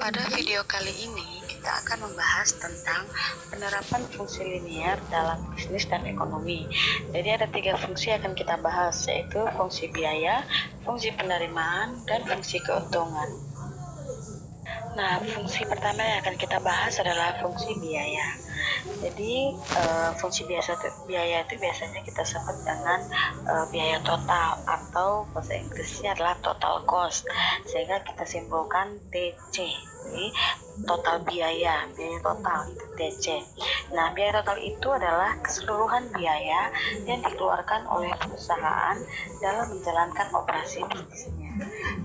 Pada video kali ini kita akan membahas tentang penerapan fungsi linier dalam bisnis dan ekonomi. Jadi ada 3 fungsi yang akan kita bahas, yaitu fungsi biaya, fungsi penerimaan, dan fungsi keuntungan. Nah, fungsi pertama yang akan kita bahas adalah fungsi biaya. Jadi fungsi biaya itu biasanya kita sebut dengan biaya total, atau bahasa Inggrisnya adalah total cost, sehingga kita simpulkan TC. Jadi total biaya total itu TC. Nah, biaya total itu adalah keseluruhan biaya yang dikeluarkan oleh perusahaan dalam menjalankan operasi bisnisnya.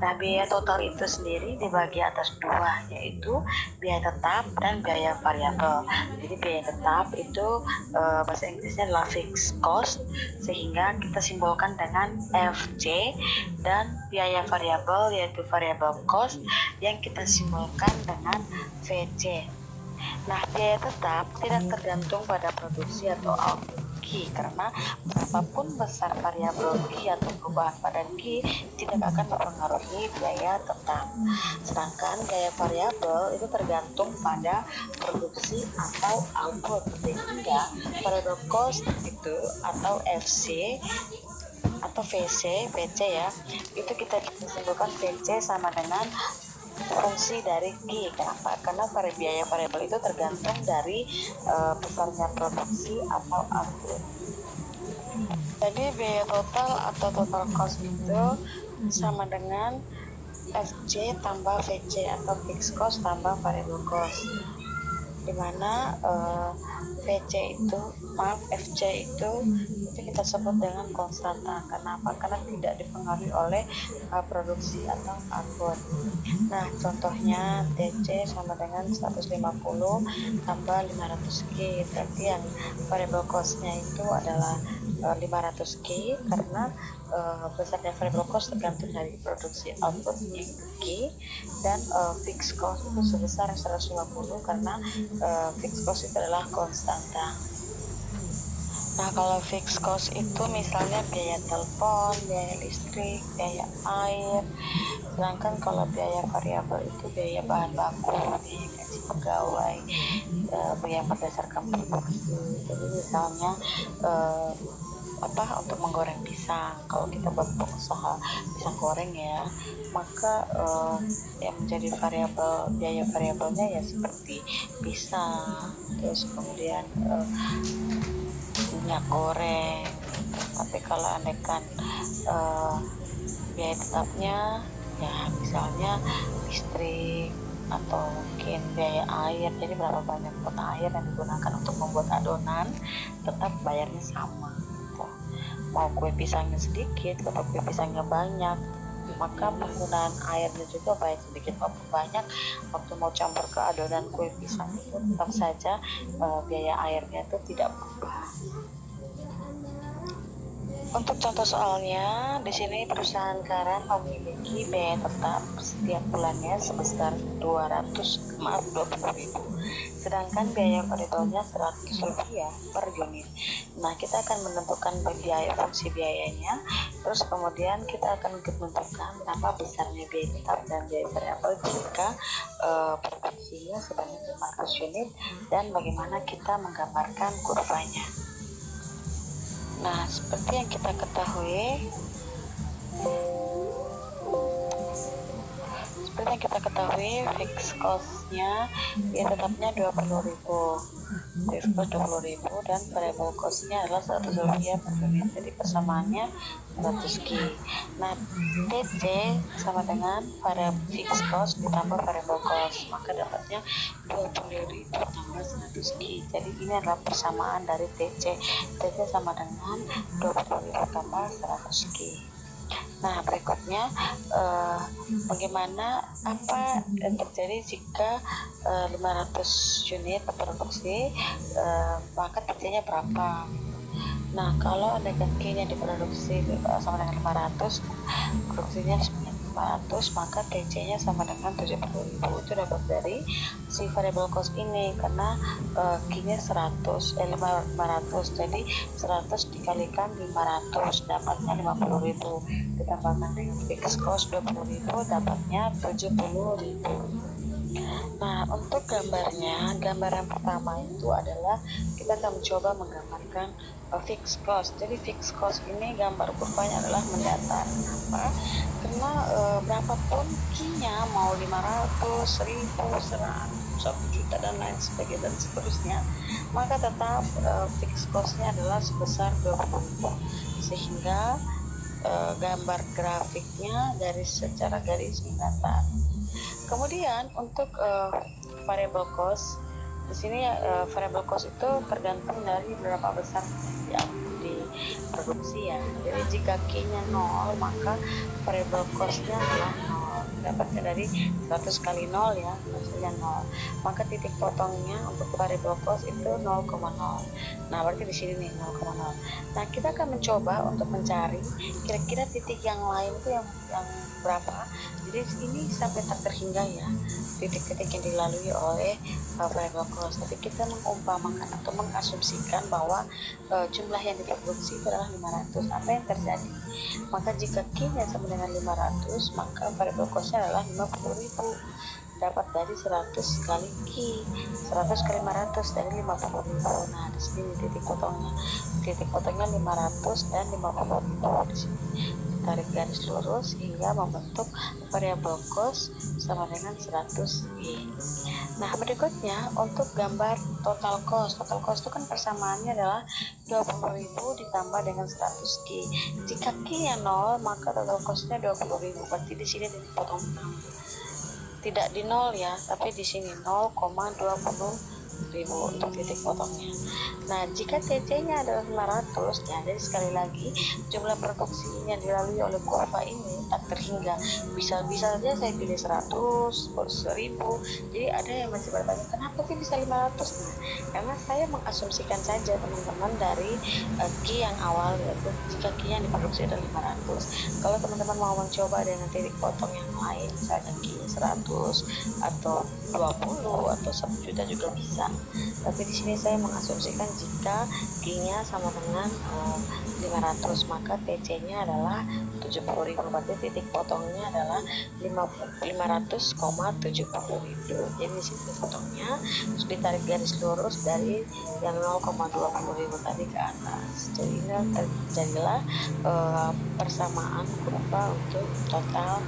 Nah, biaya total itu sendiri dibagi atas 2, yaitu biaya tetap dan biaya variabel. Jadi biaya tetap itu bahasa Inggrisnya adalah fixed cost, sehingga kita simbolkan dengan FC, dan biaya variabel yaitu variable cost yang kita simbolkan dengan VC. Nah, biaya tetap tidak tergantung pada produksi atau output Q, karena berapapun besar variabel Q atau perubahan pada Q tidak akan mempengaruhi biaya tetap. Sedangkan biaya variabel itu tergantung pada produksi atau output, sehingga variable cost itu atau FC atau VC ya, itu kita simpulkan VC sama dengan fungsi dari Q. Kenapa? Karena biaya variabel itu tergantung dari besarnya produksi atau output. Jadi biaya total atau total cost itu sama dengan FC tambah VC atau fixed cost tambah variable cost, dimana FC itu kita sebut dengan konstanta. Kenapa? Karena tidak dipengaruhi oleh produksi atau output. Nah, contohnya TC sama dengan 150 tambah 500K, tapi yang variable cost-nya itu adalah 500K, karena besarnya variable cost tergantung dari produksi output yang Q, dan fixed cost itu sebesar 150 karena fixed cost itu adalah konstanta. Nah, kalau fixed cost itu misalnya biaya telepon, biaya listrik, biaya air. Sedangkan kalau biaya variabel itu biaya bahan baku, biaya gaji pegawai, biaya berdasarkan produksi. Jadi misalnya untuk menggoreng pisang, kalau kita buat usaha pisang goreng ya, maka yang menjadi biaya variabelnya ya seperti pisang, terus kemudian minyak goreng. Tapi kalau andaikan biaya tetapnya ya misalnya listrik atau mungkin biaya air, jadi berapa banyak pot air yang digunakan untuk membuat adonan, tetap bayarnya sama gitu. Mau kue pisangnya sedikit atau kue pisangnya banyak, maka penggunaan airnya juga baik sedikit maupun banyak, waktu mau campur ke adonan kue pisang itu tetap saja biaya airnya itu tidak berubah. Untuk contoh soalnya, di sini perusahaan garam memiliki biaya tetap setiap bulannya sebesar 20.000, sedangkan biaya variabelnya Rp100 per unit. Nah, kita akan menentukan fungsi biayanya, terus kemudian kita akan menentukan berapa besarnya biaya tetap dan biaya variabel jika produksinya sebanyak 500 unit, dan bagaimana kita menggambarkan kurvanya. Nah, seperti yang kita ketahui, fixed cost-nya ya tetapnya Rp20.000, fixed cost Rp20.000, dan variable cost-nya adalah Rp100 per unit. Jadi persamaannya 100K. Nah, TC sama dengan fixed cost ditambah variable cost, maka dapatnya Rp20.000 tambah 100K. Jadi ini adalah persamaan dari TC. TC sama dengan Rp20.000 tambah 100K. Nah, berikutnya apa yang terjadi jika 500 unit produksi, maka TC-nya berapa? Nah, kalau andaikan Q-nya diproduksi sama dengan 500, produksinya sebanyak 500, maka TC-nya sama dengan 70.000. Itu dapat dari si variable cost ini, karena Q-nya 500, jadi 100 dikalikan 500 dapatnya 50.000, ditambahkan dengan fixed cost 20.000 dapatnya 70.000. Nah, untuk gambarnya, gambar yang pertama itu adalah kita akan mencoba menggambarkan fixed cost. Jadi fixed cost ini gambar kurvanya adalah mendatar. Kenapa? Karena berapapun key-nya mau 500, 1000, 100, 1 juta dan lain sebagainya dan seterusnya, maka tetap fixed cost-nya adalah sebesar 20.000. Sehingga gambar grafiknya dari secara garis mendatar. Kemudian untuk variable cost, di sini variable cost itu tergantung dari berapa besar yang diproduksi ya. Jadi jika Q-nya 0, maka variable cost-nya adalah 0. Dapatnya dari 100 kali 0 ya, hasilnya 0. Maka titik potongnya untuk variable cost itu 0,0. Nah, berarti di sini nih 0,0. Nah, kita akan mencoba untuk mencari kira-kira titik yang lain itu yang berapa. Jadi ini sampai tak terhingga ya titik-titik yang dilalui oleh variable cost. Tapi kita mengumpamakan atau mengasumsikan bahwa jumlah yang diproduksi adalah 500. Apa yang terjadi? Maka jika Q-nya sama dengan 500, maka variable cost-nya adalah 50.000. Dapat dari 100 kali Q, 100 kali 500 dari 50.000. Nah, di sini titik potongnya. Titik potongnya 500 dan 50.000 di sini. Tarik garis lurus hingga membentuk variable cost sama dengan 100 Q. Nah, berikutnya untuk gambar total cost. Total cost itu kan persamaannya adalah 20.000 ditambah dengan 100 Q. Jika Q-nya 0, maka total cost-nya 20.000. Berarti di sini dipotong pertama. Tidak di 0 ya, tapi di sini 0,20.000 untuk titik potongnya. Nah, jika TC-nya adalah 500, ya, jadi sekali lagi jumlah produksi yang dilalui oleh kurva ini tak terhingga. Bisa saja saya pilih 100, 1000. Jadi ada yang masih bertanya, kenapa sih bisa 500? Nah, karena saya mengasumsikan saja teman-teman dari Q yang awal, yaitu jika Q yang diproduksi adalah 500. Kalau teman-teman mau mencoba dengan titik potong yang lain, misalnya Q 100 atau 20 atau 1 juta juga bisa. Tapi di sini saya mengasumsikan jika Q-nya sama dengan 500, maka TC-nya adalah 70.000. Berarti titik potongnya adalah 500,70.000. Jadi di sini potongnya terus ditarik garis lurus dari yang 0,20.000 tadi ke atas. Jadi ini terjadilah persamaan kurva untuk total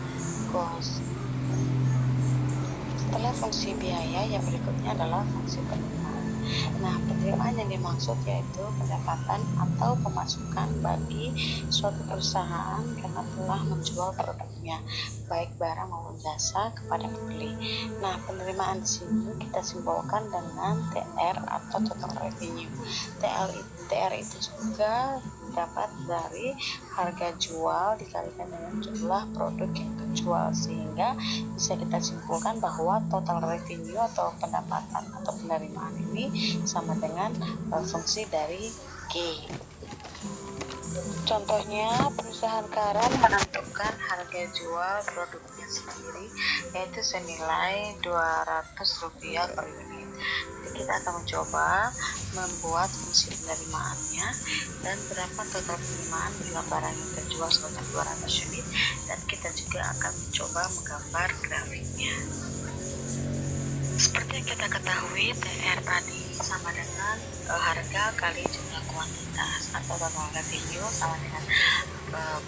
cost. Setelah fungsi biaya, yang berikutnya adalah fungsi penerimaan. Nah, penerimaan yang dimaksud yaitu pendapatan atau pemasukan bagi suatu perusahaan karena telah menjual produknya, baik barang maupun jasa, kepada pembeli. Nah, penerimaan di sini kita simbolkan dengan TR atau total revenue. TR itu juga dapat dari harga jual dikalikan dengan jumlah produk yang terjual, sehingga bisa kita simpulkan bahwa total revenue atau pendapatan atau penerimaan ini sama dengan fungsi dari Q. Contohnya, perusahaan garam menentukan harga jual produknya sendiri yaitu senilai Rp200 per unit. Jadi kita akan mencoba membuat fungsi penerimaannya dan berapa total penerimaan bila barang yang terjual sebanyak 200 unit, dan kita juga akan mencoba menggambar grafiknya. Seperti yang kita ketahui, TR tadi sama dengan harga kali jumlah kuantitas atau total revenue sama dengan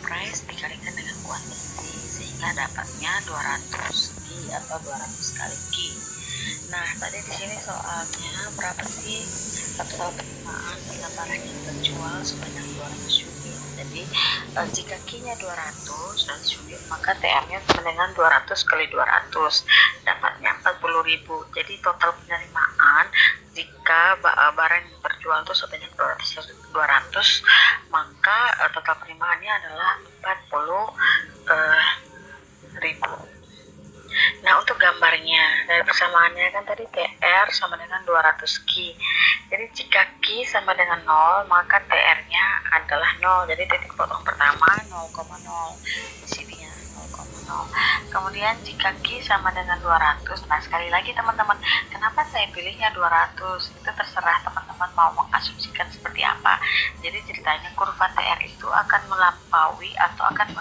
price dikalikan dengan kuantiti, sehingga dapatnya 200 Q atau 200 kali Q. Nah, tadi di sini soalnya berapa sih total penerimaan bila barang yang terjual sebanyak 200 unit. Jadi jika Q-nya 200 unit, maka TR-nya sama dengan 200 kali 200, dapatnya 40.000. Jadi total penerimaan jika barang yang terjual itu sebanyak 200, maka total penerimaannya adalah 40.000. Nah, untuk gambarnya dari persamaannya kan tadi TR sama dengan 200 Q. Jadi jika Q sama dengan 0, maka TR-nya adalah 0. Jadi titik potong pertama 0,0. Di sini ya 0,0. Kemudian jika Q sama dengan 200, nah sekali lagi teman-teman, kenapa saya pilihnya 200? Itu terserah teman-teman mau mengasumsikan seperti apa. Jadi ceritanya kurva TR itu akan melampaui atau akan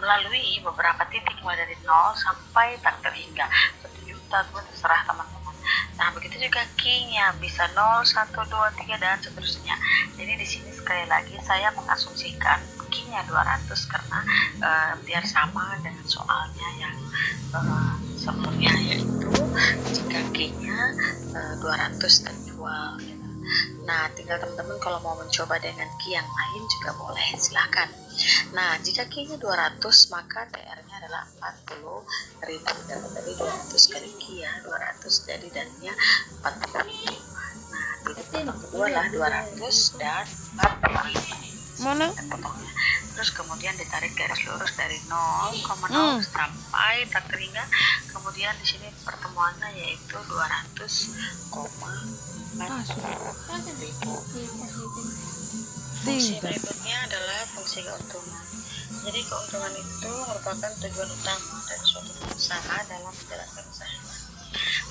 melalui beberapa titik mulai dari 0 sampai tak terhingga 1 juta, tabung, terserah teman-teman. Nah, begitu juga Q-nya bisa 0, 1, 2, 3 dan seterusnya. Jadi di sini sekali lagi saya mengasumsikan Q-nya 200 karena biar sama dengan soalnya yang sebelumnya, yaitu jika Q-nya 200 terjual gitu. Nah, tinggal teman-teman kalau mau mencoba dengan Q yang lain juga boleh, silahkan. Nah, jika Q-nya 200 maka TR-nya adalah 40.000. Dari 200 kali Q ya, 200 jadi dannya 40.000. Nah, titik potong kedua lah 200 dan 40.000. Mana? Potongnya. Terus kemudian ditarik garis lurus dari 0,0 sampai tak keringat. Kemudian di sini pertemuannya yaitu 200,40.000. Fungsi berikutnya adalah fungsi keuntungan. Jadi keuntungan itu merupakan tujuan utama dari suatu usaha dalam menjalankan usaha.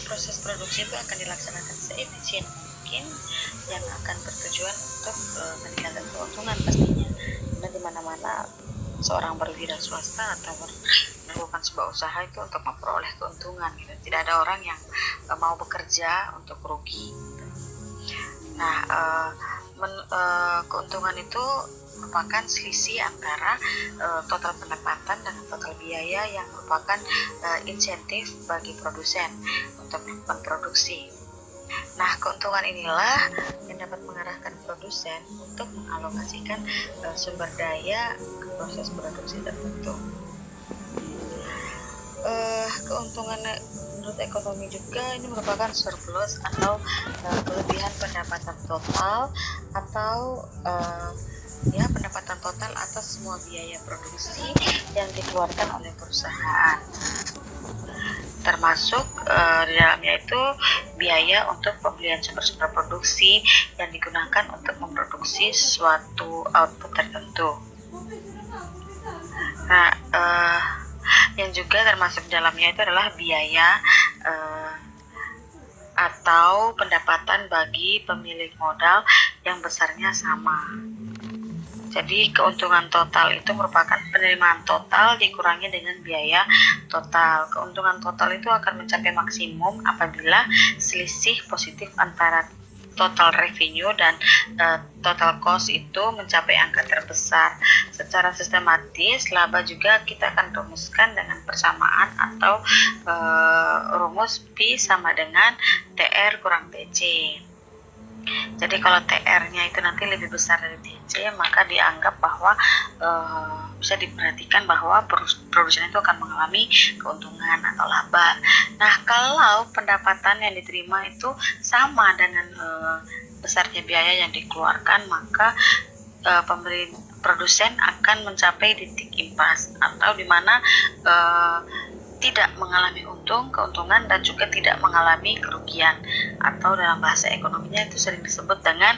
Proses produksi itu akan dilaksanakan seefisien mungkin yang akan bertujuan untuk meningkatkan keuntungan pastinya. Karena di mana-mana seorang berwira swasta atau melakukan sebuah usaha itu untuk memperoleh keuntungan gitu. Tidak ada orang yang mau bekerja untuk rugi gitu. Nah, keuntungan itu merupakan selisih antara total pendapatan dengan total biaya yang merupakan insentif bagi produsen untuk melakukan produksi. Nah, keuntungan inilah yang dapat mengarahkan produsen untuk mengalokasikan sumber daya ke proses produksi tertentu. Keuntungan menurut ekonomi juga ini merupakan surplus atau kelebihan pendapatan total atau pendapatan total atas semua biaya produksi yang dikeluarkan oleh perusahaan, termasuk di dalamnya itu biaya untuk pembelian sumber-sumber produksi yang digunakan untuk memproduksi suatu output tertentu. Nah, yang juga termasuk dalamnya itu adalah biaya atau pendapatan bagi pemilik modal yang besarnya sama. Jadi keuntungan total itu merupakan penerimaan total dikurangi dengan biaya total. Keuntungan total itu akan mencapai maksimum apabila selisih positif antara total revenue dan total cost itu mencapai angka terbesar. Secara sistematis, laba juga kita akan rumuskan dengan persamaan atau rumus P sama dengan TR kurang TC. Jadi kalau TR-nya itu nanti lebih besar dari TC, maka dianggap bahwa bisa diperhatikan bahwa produsen itu akan mengalami keuntungan atau laba. Nah, kalau pendapatan yang diterima itu sama dengan besarnya biaya yang dikeluarkan, maka produsen akan mencapai titik impas atau di mana tidak mengalami keuntungan dan juga tidak mengalami kerugian, atau dalam bahasa ekonominya itu sering disebut dengan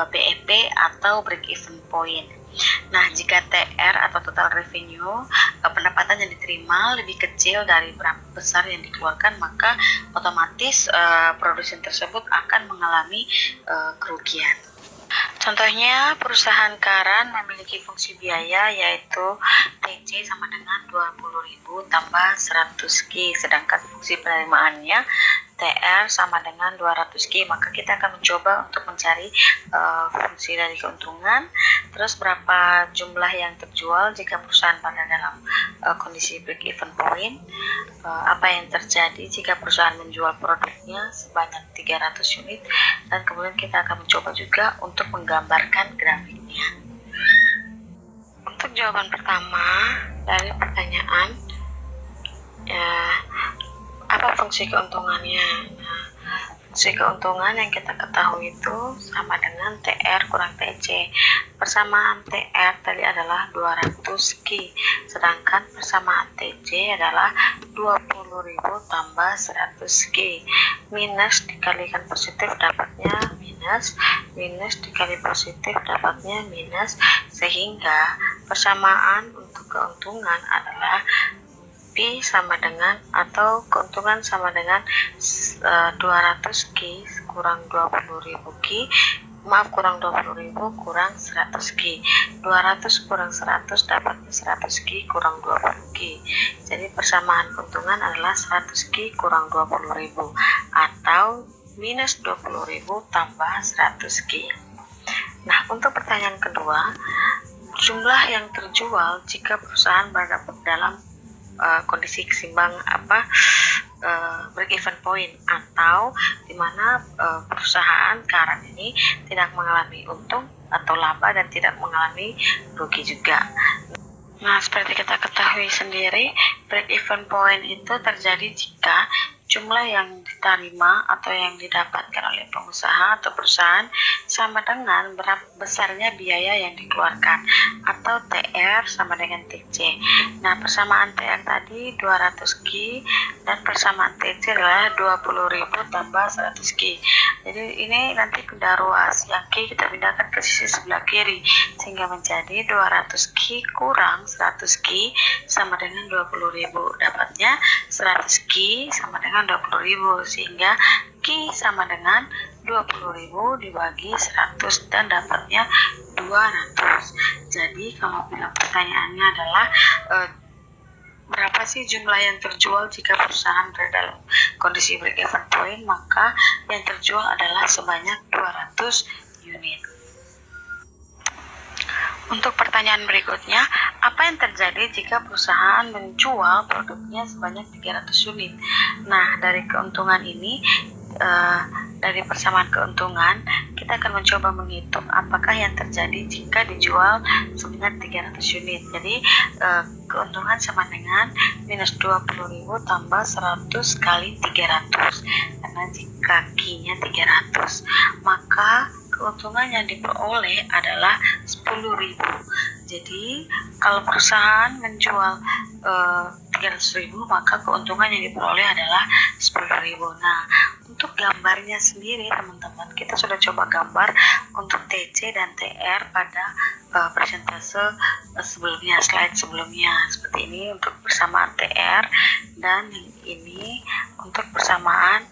BEP atau break even point. Nah, jika TR atau total revenue, pendapatan yang diterima lebih kecil dari berapa besar yang dikeluarkan, maka otomatis produsen tersebut akan mengalami kerugian. Contohnya, perusahaan Karan memiliki fungsi biaya yaitu TC sama dengan 20.000 tambah 100Q, sedangkan fungsi penerimaannya TR sama dengan 200Q. Maka kita akan mencoba untuk mencari fungsi dari keuntungan, terus berapa jumlah yang terjual jika perusahaan pada dalam kondisi break even point, apa yang terjadi jika perusahaan menjual produknya sebanyak 300 unit, dan kemudian kita akan mencoba juga untuk menggambarkan grafiknya. Untuk jawaban pertama dari pertanyaan, apa fungsi keuntungannya? Nah, fungsi keuntungan yang kita ketahui itu sama dengan TR kurang TC. Persamaan TR tadi adalah 200Q, sedangkan persamaan TC adalah 20.000 tambah 100Q. Minus dikalikan positif dapatnya minus, minus dikali positif dapatnya minus, sehingga persamaan untuk keuntungan adalah P sama dengan atau keuntungan sama dengan 200Q kurang 20.000 Q kurang 20.000 kurang 100Q. 200 kurang 100 dapatnya 100Q kurang 20Q. Jadi persamaan keuntungan adalah 100Q kurang 20.000 atau minus 20.000 tambah 100Q. Nah, untuk pertanyaan kedua, jumlah yang terjual jika perusahaan berada dalam kondisi kesimbang break even point, atau di mana perusahaan sekarang ini tidak mengalami untung atau laba dan tidak mengalami rugi juga. Nah, seperti kita ketahui sendiri, break even point itu terjadi jika jumlah yang diterima atau yang didapatkan oleh pengusaha atau perusahaan sama dengan berapa besarnya biaya yang dikeluarkan, atau TR sama dengan TC. Nah, persamaan TR tadi 200Q dan persamaan TC adalah 20.000 tambah 100Q. Jadi ini nanti benda ruas yang Q kita pindahkan ke sisi sebelah kiri sehingga menjadi 200Q kurang 100Q sama dengan 20.000. Dapatnya 100Q sama dengan 20.000 sehingga Q sama dengan 20.000 dibagi 100 dan dapatnya 200. Jadi kalau bila pertanyaannya adalah berapa sih jumlah yang terjual jika perusahaan berada dalam kondisi break even point, maka yang terjual adalah sebanyak 200 unit. Untuk pertanyaan berikutnya, apa yang terjadi jika perusahaan menjual produknya sebanyak 300 unit? Nah, dari keuntungan ini, dari persamaan keuntungan, kita akan mencoba menghitung apakah yang terjadi jika dijual sebanyak 300 unit. Jadi, keuntungan sama dengan minus 20.000 tambah 100 kali 300. Karena jika Q-nya 300, maka keuntungan yang diperoleh adalah 10.000. Jadi kalau perusahaan menjual 300.000, maka keuntungan yang diperoleh adalah 10.000. Nah, untuk gambarnya sendiri teman-teman, kita sudah coba gambar untuk TC dan TR pada presentase sebelumnya, slide sebelumnya. Seperti ini untuk persamaan TR dan ini untuk persamaan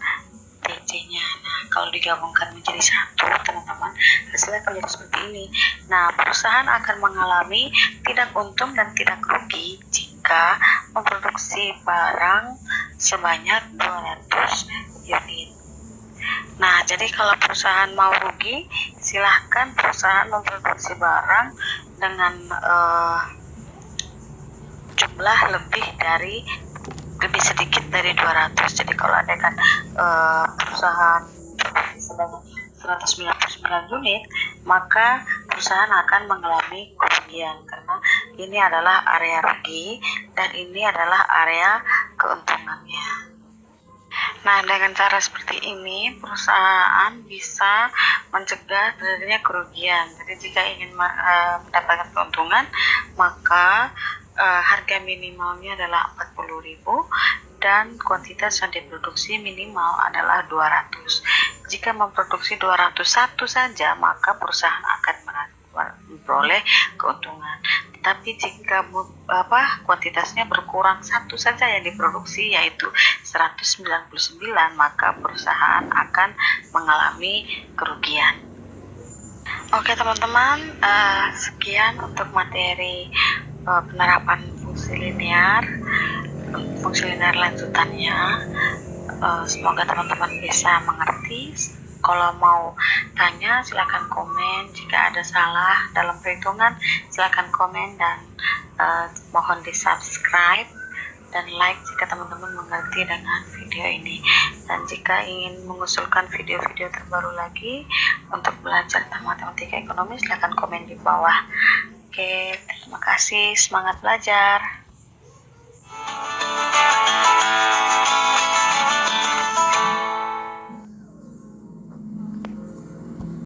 TC-nya. Nah, kalau digabungkan menjadi satu, teman-teman, hasilnya akan menjadi seperti ini. Nah, perusahaan akan mengalami tidak untung dan tidak rugi jika memproduksi barang sebanyak 200 unit. Nah, jadi kalau perusahaan mau rugi, silahkan perusahaan memproduksi barang dengan jumlah lebih sedikit dari 200. Jadi kalau ada kan perusahaan sebanyak 199 unit, maka perusahaan akan mengalami kerugian karena ini adalah area rugi dan ini adalah area keuntungannya. Nah, dengan cara seperti ini, perusahaan bisa mencegah terjadinya kerugian. Jadi jika ingin mendapatkan keuntungan, maka harga minimalnya adalah 40.000 dan kuantitas yang diproduksi minimal adalah 200. Jika memproduksi 201 saja, maka perusahaan akan memperoleh keuntungan. Tapi jika kuantitasnya berkurang satu saja yang diproduksi, yaitu 199, maka perusahaan akan mengalami kerugian. Oke teman-teman, sekian untuk materi penerapan fungsi linear lanjutannya. Semoga teman-teman bisa mengerti. Kalau mau tanya silakan komen, jika ada salah dalam perhitungan silakan komen dan mohon di subscribe dan like jika teman-teman mengerti dengan video ini. Dan jika ingin mengusulkan video-video terbaru lagi untuk belajar tentang matematika ekonomi, silakan komen di bawah. Oke, terima kasih, semangat belajar.